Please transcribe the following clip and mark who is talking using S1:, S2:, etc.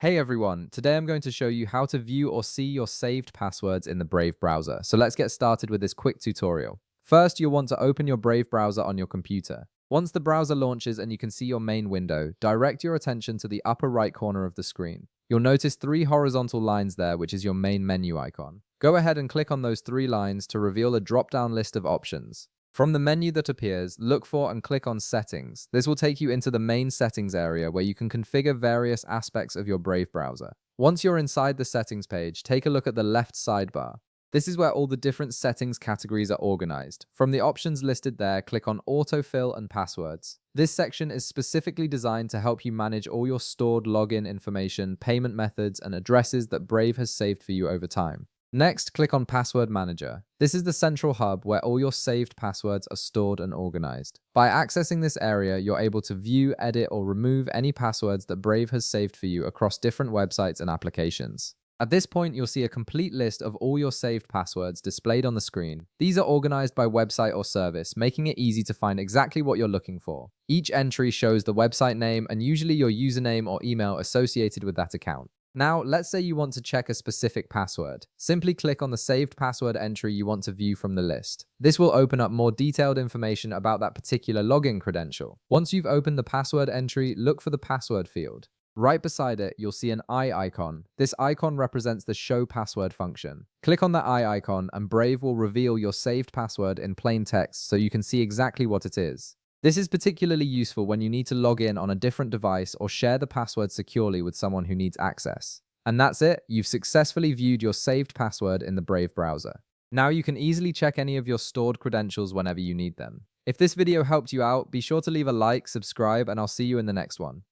S1: Hey everyone, today I'm going to show you how to view or see your saved passwords in the Brave browser. So let's get started with this quick tutorial. First, you'll want to open your Brave browser on your computer. Once the browser launches and you can see your main window, direct your attention to the upper right corner of the screen. You'll notice three horizontal lines there, which is your main menu icon. Go ahead and click on those three lines to reveal a drop-down list of options. From the menu that appears, look for and click on Settings. This will take you into the main settings area where you can configure various aspects of your Brave browser. Once you're inside the settings page, take a look at the left sidebar. This is where all the different settings categories are organized. From the options listed there, click on Autofill and Passwords. This section is specifically designed to help you manage all your stored login information, payment methods, and addresses that Brave has saved for you over time. Next, click on Password Manager. This is the central hub where all your saved passwords are stored and organized. By accessing this area, you're able to view, edit, or remove any passwords that Brave has saved for you across different websites and applications. At this point, you'll see a complete list of all your saved passwords displayed on the screen. These are organized by website or service, making it easy to find exactly what you're looking for. Each entry shows the website name and usually your username or email associated with that account. Now, let's say you want to check a specific password. Simply click on the saved password entry you want to view from the list. This will open up more detailed information about that particular login credential. Once you've opened the password entry, look for the password field. Right beside it, you'll see an eye icon. This icon represents the show password function. Click on the eye icon and Brave will reveal your saved password in plain text so you can see exactly what it is. This is particularly useful when you need to log in on a different device or share the password securely with someone who needs access. And that's it, you've successfully viewed your saved password in the Brave browser. Now you can easily check any of your stored credentials whenever you need them. If this video helped you out, be sure to leave a like, subscribe, and I'll see you in the next one.